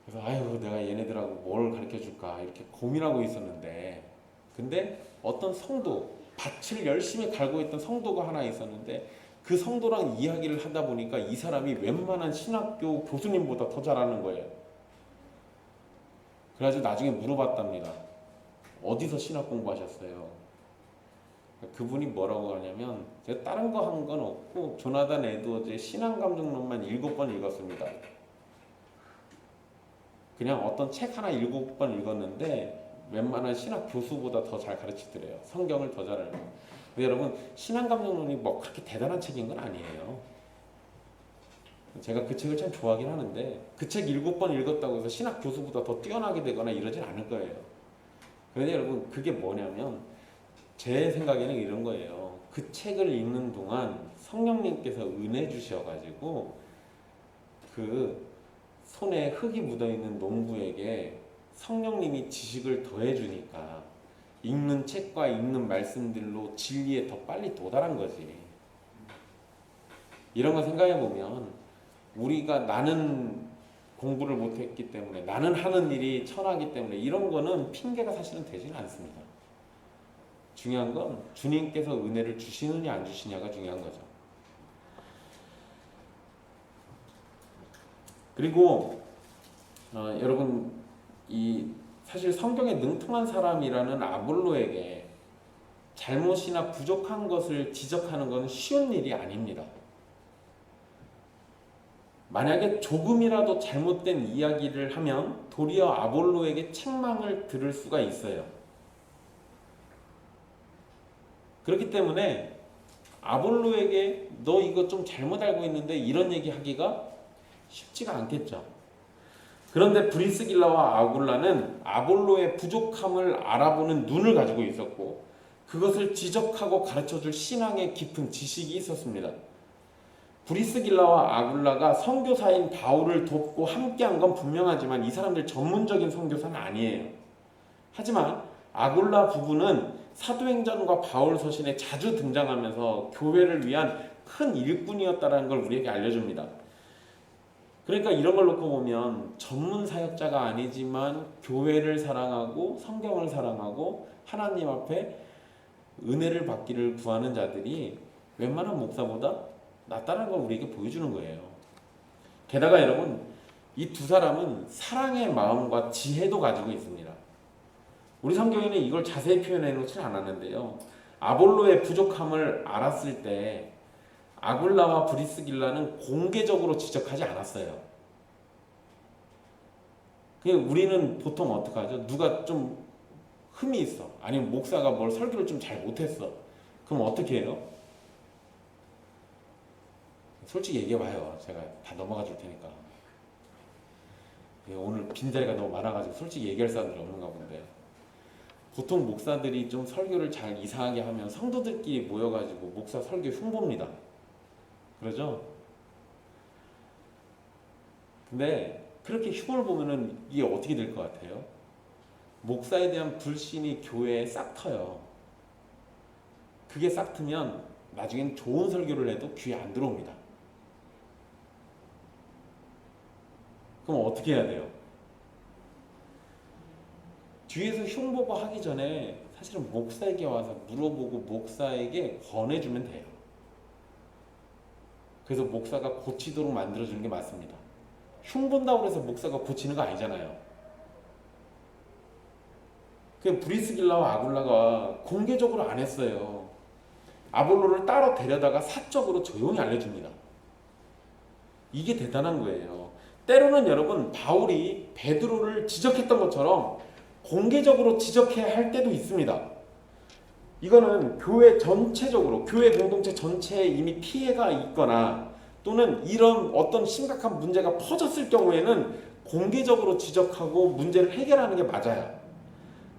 그래서 아유, 내가 얘네들하고 뭘 가르쳐 줄까 이렇게 고민하고 있었는데, 근데 어떤 성도, 밭을 열심히 갈고 있던 성도가 하나 있었는데, 그 성도랑 이야기를 하다 보니까 이 사람이 웬만한 신학교 교수님보다 더 잘하는 거예요. 그래가지고 나중에 물어봤답니다. 어디서 신학 공부하셨어요? 그분이 뭐라고 하냐면, 제가 다른 거 한 건 없고 조나단 에드워즈의 신앙감정론만 7번 읽었습니다. 그냥 어떤 책 하나 7번 읽었는데 웬만한 신학 교수보다 더 잘 가르치더래요. 성경을 더 잘 알고. 근데 여러분, 신앙감정론이 뭐 그렇게 대단한 책인 건 아니에요. 제가 그 책을 참 좋아하긴 하는데, 그 책 7번 읽었다고 해서 신학 교수보다 더 뛰어나게 되거나 이러진 않을 거예요. 그런데 여러분, 그게 뭐냐면 제 생각에는 이런 거예요. 그 책을 읽는 동안 성령님께서 은혜 주셔가지고 그 손에 흙이 묻어있는 농부에게 성령님이 지식을 더해주니까 읽는 책과 읽는 말씀들로 진리에 더 빨리 도달한 거지. 이런 거 생각해보면, 우리가 나는 공부를 못했기 때문에, 나는 하는 일이 천하기 때문에, 이런 거는 핑계가 사실은 되지는 않습니다. 중요한 건 주님께서 은혜를 주시느냐 안 주시냐가 중요한 거죠. 그리고 여러분, 이 사실 성경에 능통한 사람이라는 아볼로에게 잘못이나 부족한 것을 지적하는 건 쉬운 일이 아닙니다. 만약에 조금이라도 잘못된 이야기를 하면 도리어 아볼로에게 책망을 들을 수가 있어요. 그렇기 때문에 아볼로에게 너 이거 좀 잘못 알고 있는데 이런 얘기 하기가 쉽지가 않겠죠. 그런데 브리스길라와 아굴라는 아볼로의 부족함을 알아보는 눈을 가지고 있었고, 그것을 지적하고 가르쳐줄 신앙의 깊은 지식이 있었습니다. 브리스길라와 아굴라가 선교사인 바울을 돕고 함께한 건 분명하지만 이 사람들 전문적인 선교사는 아니에요. 하지만 아굴라 부부는 사도행전과 바울 서신에 자주 등장하면서 교회를 위한 큰 일꾼이었다는 걸 우리에게 알려줍니다. 그러니까 이런 걸 놓고 보면 전문 사역자가 아니지만 교회를 사랑하고 성경을 사랑하고 하나님 앞에 은혜를 받기를 구하는 자들이 웬만한 목사보다 낫다는 걸 우리에게 보여주는 거예요. 게다가 여러분, 이 두 사람은 사랑의 마음과 지혜도 가지고 있습니다. 우리 성경에는 이걸 자세히 표현해 놓지 않았는데요. 아볼로의 부족함을 알았을 때 아굴라와 브리스길라는 공개적으로 지적하지 않았어요. 우리는 보통 어떻게 하죠? 누가 좀 흠이 있어, 아니면 목사가 뭘 설교를 좀 잘 못했어, 그럼 어떻게 해요? 솔직히 얘기해봐요. 제가 다 넘어가 줄 테니까. 오늘 빈자리가 너무 많아가지고 솔직히 얘기할 사람들이 없는가 본데, 보통 목사들이 좀 설교를 잘 이상하게 하면 성도들끼리 모여가지고 목사 설교 흉봅니다. 그러죠? 근데 그렇게 흉을 보면은 이게 어떻게 될 것 같아요? 목사에 대한 불신이 교회에 싹 터요. 그게 싹 트면 나중엔 좋은 설교를 해도 귀에 안 들어옵니다. 그럼 어떻게 해야 돼요? 뒤에서 흉보고 하기 전에 사실은 목사에게 와서 물어보고 목사에게 권해주면 돼요. 그래서 목사가 고치도록 만들어주는 게 맞습니다. 흉본다고 해서 목사가 고치는 거 아니잖아요. 그 브리스길라와 아굴라가 공개적으로 안 했어요. 아볼로를 따로 데려다가 사적으로 조용히 알려줍니다. 이게 대단한 거예요. 때로는 여러분 바울이 베드로를 지적했던 것처럼 공개적으로 지적해야 할 때도 있습니다. 이거는 교회 전체적으로, 교회 공동체 전체에 이미 피해가 있거나 또는 이런 어떤 심각한 문제가 퍼졌을 경우에는 공개적으로 지적하고 문제를 해결하는 게 맞아요.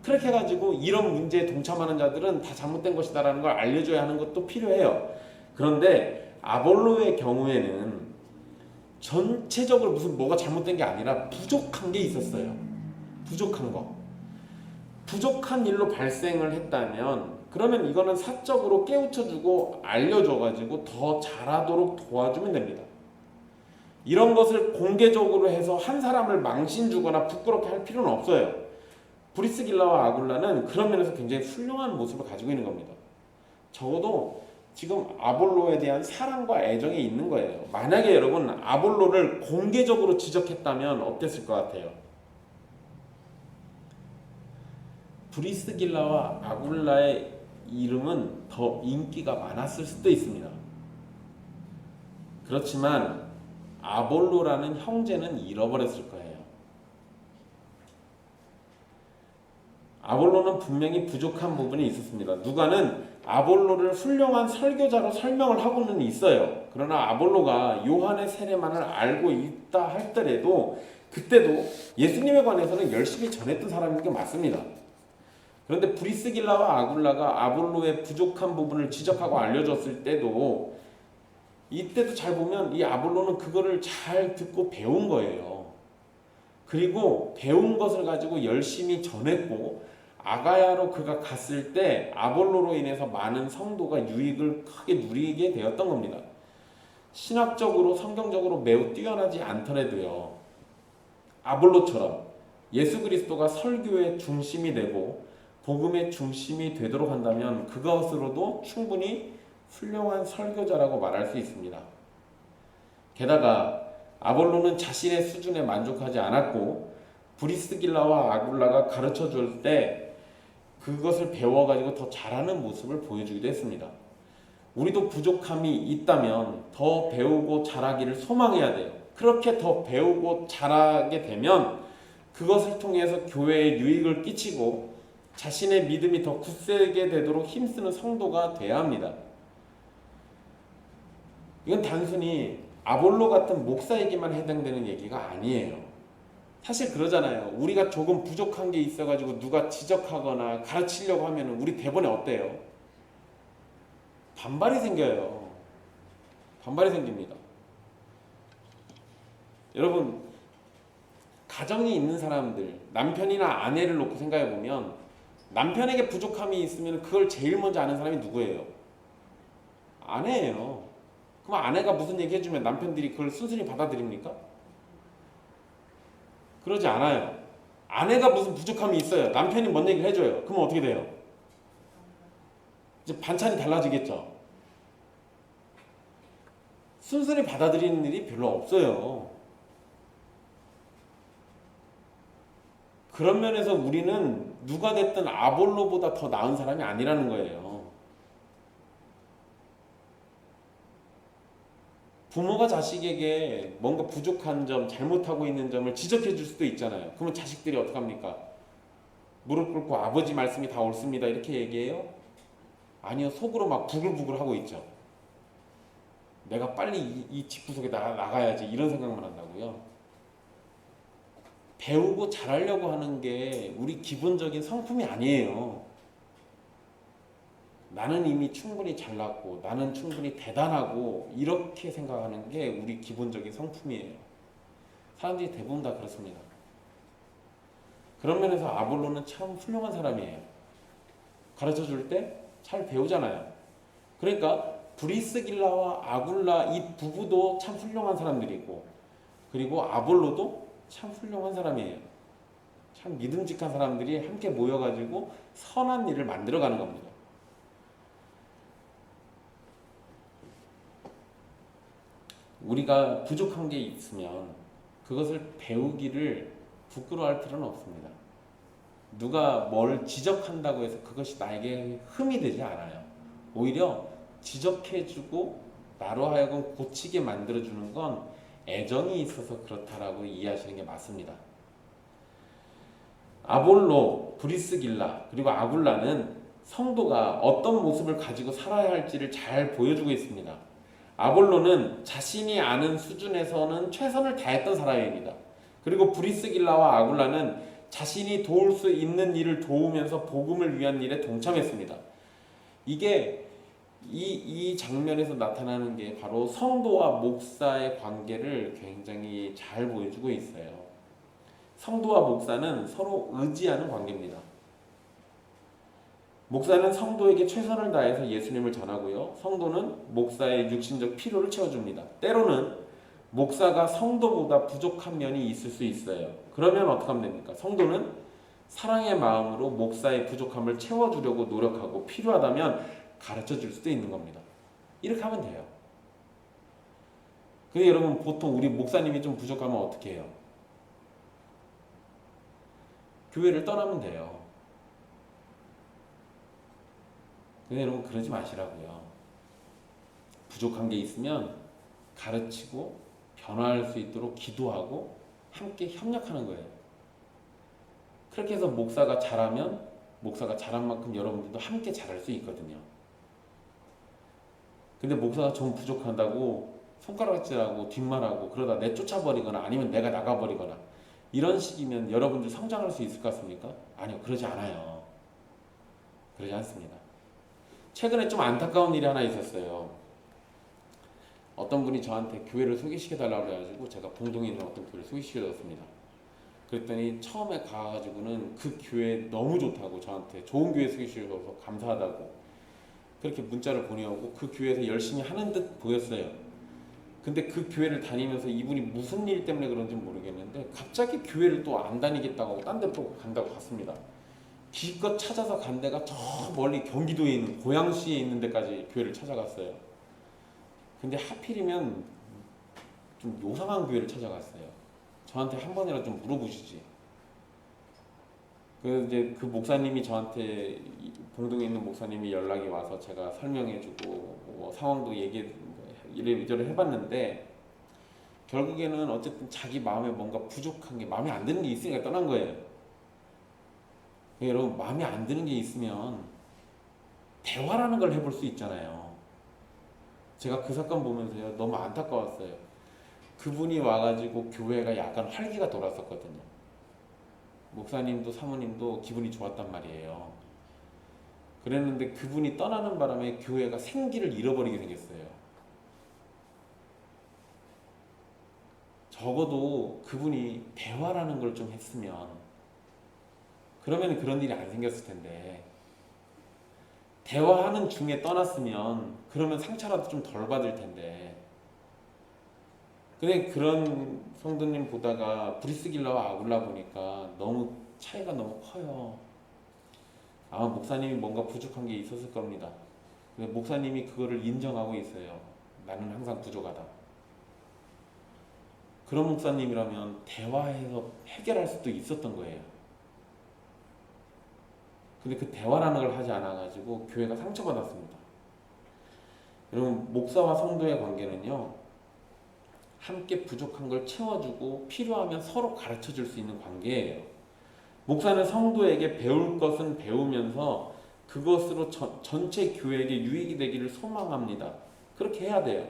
그렇게 해가지고 이런 문제에 동참하는 자들은 다 잘못된 것이다라는 걸 알려줘야 하는 것도 필요해요. 그런데 아볼로의 경우에는 전체적으로 무슨 뭐가 잘못된 게 아니라 부족한 게 있었어요. 부족한 거. 부족한 일로 발생을 했다면 그러면 이거는 사적으로 깨우쳐주고 알려줘가지고 더 잘하도록 도와주면 됩니다. 이런 것을 공개적으로 해서 한 사람을 망신주거나 부끄럽게 할 필요는 없어요. 브리스길라와 아굴라는 그런 면에서 굉장히 훌륭한 모습을 가지고 있는 겁니다. 적어도 지금 아볼로에 대한 사랑과 애정이 있는 거예요. 만약에 여러분 아볼로를 공개적으로 지적했다면 어땠을 것 같아요? 브리스길라와 아굴라의 이름은 더 인기가 많았을 수도 있습니다. 그렇지만 아볼로라는 형제는 잃어버렸을 거예요. 아볼로는 분명히 부족한 부분이 있었습니다. 누가는 아볼로를 훌륭한 설교자로 설명을 하고는 있어요. 그러나 아볼로가 요한의 세례만을 알고 있다 할더라도 그때도 예수님에 관해서는 열심히 전했던 사람인 게 맞습니다. 그런데 브리스길라와 아굴라가 아볼로의 부족한 부분을 지적하고 알려줬을 때도 이때도 잘 보면 이 아볼로는 그거를 잘 듣고 배운 거예요. 그리고 배운 것을 가지고 열심히 전했고 아가야로 그가 갔을 때 아볼로로 인해서 많은 성도가 유익을 크게 누리게 되었던 겁니다. 신학적으로 성경적으로 매우 뛰어나지 않더라도요. 아볼로처럼 예수 그리스도가 설교의 중심이 되고 복음의 중심이 되도록 한다면 그것으로도 충분히 훌륭한 설교자라고 말할 수 있습니다. 게다가 아볼로는 자신의 수준에 만족하지 않았고 브리스길라와 아굴라가 가르쳐 줄 때 그것을 배워가지고 더 잘하는 모습을 보여주기도 했습니다. 우리도 부족함이 있다면 더 배우고 잘하기를 소망해야 돼요. 그렇게 더 배우고 잘하게 되면 그것을 통해서 교회에 유익을 끼치고 자신의 믿음이 더 굳세게 되도록 힘쓰는 성도가 돼야 합니다. 이건 단순히 아볼로 같은 목사에게만 해당되는 얘기가 아니에요. 사실 그러잖아요. 우리가 조금 부족한 게 있어가지고 누가 지적하거나 가르치려고 하면 우리 대본에 어때요? 반발이 생겨요. 반발이 생깁니다. 여러분, 가정이 있는 사람들, 남편이나 아내를 놓고 생각해보면 남편에게 부족함이 있으면 그걸 제일 먼저 아는 사람이 누구예요? 아내예요. 그럼 아내가 무슨 얘기 해주면 남편들이 그걸 순순히 받아들입니까? 그러지 않아요. 아내가 무슨 부족함이 있어요. 남편이 뭔 얘기를 해줘요. 그러면 어떻게 돼요? 이제 반찬이 달라지겠죠. 순순히 받아들이는 일이 별로 없어요. 그런 면에서 우리는 누가 됐든 아볼로보다 더 나은 사람이 아니라는 거예요. 부모가 자식에게 뭔가 부족한 점, 잘못하고 있는 점을 지적해 줄 수도 있잖아요. 그러면 자식들이 어떡합니까? 무릎 꿇고 아버지 말씀이 다 옳습니다. 이렇게 얘기해요? 아니요. 속으로 막 부글부글 하고 있죠. 내가 빨리 이 집구석에 나가야지 이런 생각만 한다고요. 배우고 잘하려고 하는 게 우리 기본적인 성품이 아니에요. 나는 이미 충분히 잘났고 나는 충분히 대단하고 이렇게 생각하는 게 우리 기본적인 성품이에요. 사람들이 대부분 다 그렇습니다. 그런 면에서 아볼로는 참 훌륭한 사람이에요. 가르쳐 줄 때 잘 배우잖아요. 그러니까 브리스길라와 아굴라 이 부부도 참 훌륭한 사람들이고 그리고 아볼로도 참 훌륭한 사람이에요. 참 믿음직한 사람들이 함께 모여가지고 선한 일을 만들어가는 겁니다. 우리가 부족한 게 있으면 그것을 배우기를 부끄러워할 필요는 없습니다. 누가 뭘 지적한다고 해서 그것이 나에게 흠이 되지 않아요. 오히려 지적해주고 나로 하여금 고치게 만들어주는 건 애정이 있어서 그렇다라고 이해하시는 게 맞습니다. 아볼로, 브리스길라, 그리고 아굴라는 성도가 어떤 모습을 가지고 살아야 할지를 잘 보여주고 있습니다. 아볼로는 자신이 아는 수준에서는 최선을 다했던 사람입니다. 그리고 브리스길라와 아굴라는 자신이 도울 수 있는 일을 도우면서 복음을 위한 일에 동참했습니다. 이게 이 장면에서 나타나는 게 바로 성도와 목사의 관계를 굉장히 잘 보여주고 있어요. 성도와 목사는 서로 의지하는 관계입니다. 목사는 성도에게 최선을 다해서 예수님을 전하고요. 성도는 목사의 육신적 필요를 채워줍니다. 때로는 목사가 성도보다 부족한 면이 있을 수 있어요. 그러면 어떻게 하면 됩니까? 성도는 사랑의 마음으로 목사의 부족함을 채워주려고 노력하고 필요하다면 가르쳐 줄 수도 있는 겁니다. 이렇게 하면 돼요. 근데 여러분, 보통 우리 목사님이 좀 부족하면 어떻게 해요? 교회를 떠나면 돼요. 근데 여러분, 그러지 마시라고요. 부족한 게 있으면 가르치고 변화할 수 있도록 기도하고 함께 협력하는 거예요. 그렇게 해서 목사가 잘하면 목사가 잘한 만큼 여러분들도 함께 잘할 수 있거든요. 근데 목사가 좀 부족한다고 손가락질하고 뒷말하고 그러다 내쫓아버리거나 아니면 내가 나가버리거나 이런 식이면 여러분들 성장할 수 있을 것 같습니까? 아니요, 그러지 않아요. 그러지 않습니다. 최근에 좀 안타까운 일이 하나 있었어요. 어떤 분이 저한테 교회를 소개시켜달라고 그래가지고 제가 봉동에 있는 어떤 교회를 소개시켜줬습니다. 그랬더니 처음에 가가지고는 그 교회 너무 좋다고 저한테 좋은 교회 소개시켜줘서 감사하다고 그렇게 문자를 보내오고 그 교회에서 열심히 하는 듯 보였어요. 근데 그 교회를 다니면서 이분이 무슨 일 때문에 그런지 모르겠는데 갑자기 교회를 또 안 다니겠다고 하고 딴 데로 또 간다고 갔습니다. 기껏 찾아서 간 데가 저 멀리 경기도에 있는 고양시에 있는 데까지 교회를 찾아갔어요. 근데 하필이면 좀 요상한 교회를 찾아갔어요. 저한테 한 번이라도 좀 물어보시지. 이제 그 목사님이 저한테 봉동에 있는 목사님이 연락이 와서 제가 설명해주고 뭐 상황도 이래저래 해봤는데 결국에는 어쨌든 자기 마음에 뭔가 부족한 게 마음에 안 드는 게 있으니까 떠난 거예요. 여러분, 마음에 안 드는 게 있으면 대화라는 걸 해볼 수 있잖아요. 제가 그 사건 보면서요 너무 안타까웠어요. 그분이 와가지고 교회가 약간 활기가 돌았었거든요. 목사님도 사모님도 기분이 좋았단 말이에요. 그랬는데 그분이 떠나는 바람에 교회가 생기를 잃어버리게 생겼어요. 적어도 그분이 대화라는 걸 좀 했으면 그러면 그런 일이 안 생겼을 텐데 대화하는 중에 떠났으면 그러면 상처라도 좀 덜 받을 텐데 근데 그런 성도님 보다가 브리스길라와 아굴라 보니까 너무 차이가 너무 커요. 아마 목사님이 뭔가 부족한 게 있었을 겁니다. 근데 목사님이 그거를 인정하고 있어요. 나는 항상 부족하다. 그런 목사님이라면 대화해서 해결할 수도 있었던 거예요. 근데 그 대화라는 걸 하지 않아가지고 교회가 상처받았습니다. 여러분, 목사와 성도의 관계는요 함께 부족한 걸 채워주고 필요하면 서로 가르쳐줄 수 있는 관계예요. 목사는 성도에게 배울 것은 배우면서 그것으로 전체 교회에게 유익이 되기를 소망합니다. 그렇게 해야 돼요.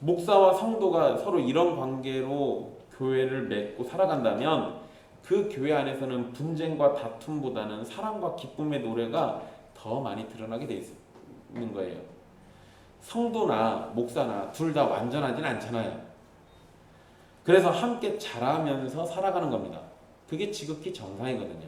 목사와 성도가 서로 이런 관계로 교회를 맺고 살아간다면 그 교회 안에서는 분쟁과 다툼보다는 사랑과 기쁨의 노래가 더 많이 드러나게 돼 있는 거예요. 성도나 목사나 둘 다 완전하진 않잖아요. 그래서 함께 자라면서 살아가는 겁니다. 그게 지극히 정상이거든요.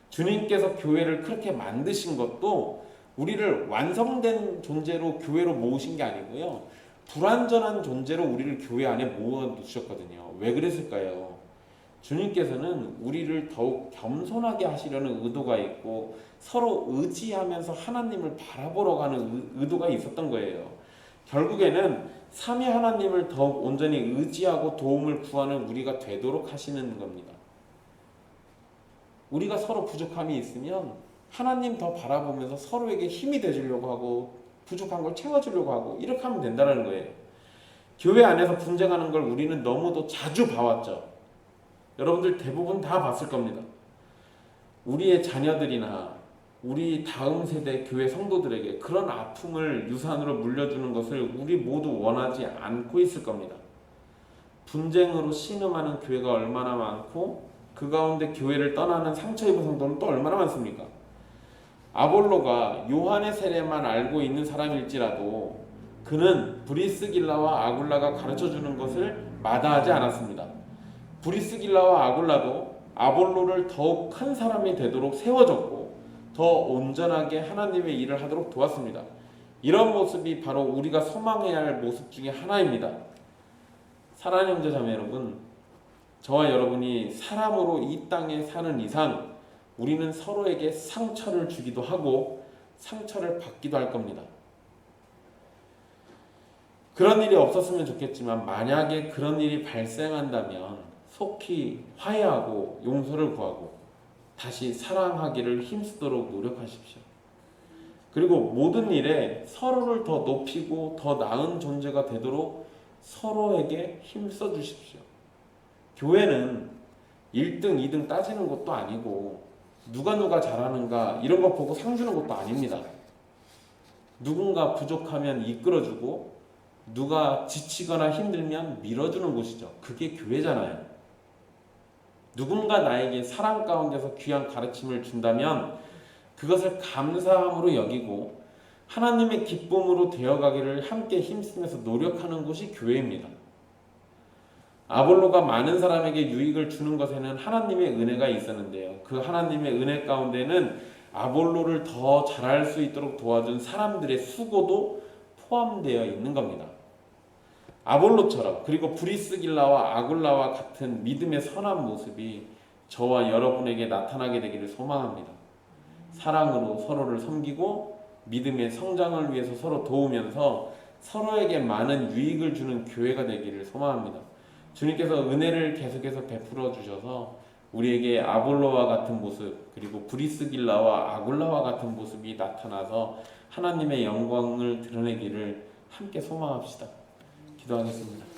주님께서 교회를 그렇게 만드신 것도 우리를 완성된 존재로 교회로 모으신 게 아니고요. 불완전한 존재로 우리를 교회 안에 모아 두셨거든요. 왜 그랬을까요? 주님께서는 우리를 더욱 겸손하게 하시려는 의도가 있고 서로 의지하면서 하나님을 바라보러 가는 의도가 있었던 거예요. 결국에는 삼위 하나님을 더욱 온전히 의지하고 도움을 구하는 우리가 되도록 하시는 겁니다. 우리가 서로 부족함이 있으면 하나님 더 바라보면서 서로에게 힘이 되주려고 하고 부족한 걸 채워주려고 하고 이렇게 하면 된다는 거예요. 교회 안에서 분쟁하는 걸 우리는 너무도 자주 봐왔죠. 여러분들 대부분 다 봤을 겁니다. 우리의 자녀들이나 우리 다음 세대 교회 성도들에게 그런 아픔을 유산으로 물려주는 것을 우리 모두 원하지 않고 있을 겁니다. 분쟁으로 신음하는 교회가 얼마나 많고 그 가운데 교회를 떠나는 상처 입은 성도는 또 얼마나 많습니까? 아볼로가 요한의 세례만 알고 있는 사람일지라도 그는 브리스길라와 아굴라가 가르쳐주는 것을 마다하지 않았습니다. 브리스길라와 아굴라도 아볼로를 더욱 큰 사람이 되도록 세워졌고 더 온전하게 하나님의 일을 하도록 도왔습니다. 이런 모습이 바로 우리가 소망해야 할 모습 중에 하나입니다. 사랑하는 형제 자매 여러분, 저와 여러분이 사람으로 이 땅에 사는 이상 우리는 서로에게 상처를 주기도 하고 상처를 받기도 할 겁니다. 그런 일이 없었으면 좋겠지만 만약에 그런 일이 발생한다면 속히 화해하고 용서를 구하고 다시 사랑하기를 힘쓰도록 노력하십시오. 그리고 모든 일에 서로를 더 높이고 더 나은 존재가 되도록 서로에게 힘써 주십시오. 교회는 1등, 2등 따지는 것도 아니고 누가 잘하는가 이런 거 보고 상 주는 것도 아닙니다. 누군가 부족하면 이끌어주고 누가 지치거나 힘들면 밀어주는 곳이죠. 그게 교회잖아요. 누군가 나에게 사랑 가운데서 귀한 가르침을 준다면 그것을 감사함으로 여기고 하나님의 기쁨으로 되어가기를 함께 힘쓰면서 노력하는 곳이 교회입니다. 아볼로가 많은 사람에게 유익을 주는 것에는 하나님의 은혜가 있었는데요. 그 하나님의 은혜 가운데는 아볼로를 더 잘할 수 있도록 도와준 사람들의 수고도 포함되어 있는 겁니다. 아볼로처럼 그리고 브리스길라와 아굴라와 같은 믿음의 선한 모습이 저와 여러분에게 나타나게 되기를 소망합니다. 사랑으로 서로를 섬기고 믿음의 성장을 위해서 서로 도우면서 서로에게 많은 유익을 주는 교회가 되기를 소망합니다. 주님께서 은혜를 계속해서 베풀어 주셔서 우리에게 아볼로와 같은 모습 그리고 브리스길라와 아굴라와 같은 모습이 나타나서 하나님의 영광을 드러내기를 함께 소망합시다. 기도하겠습니다.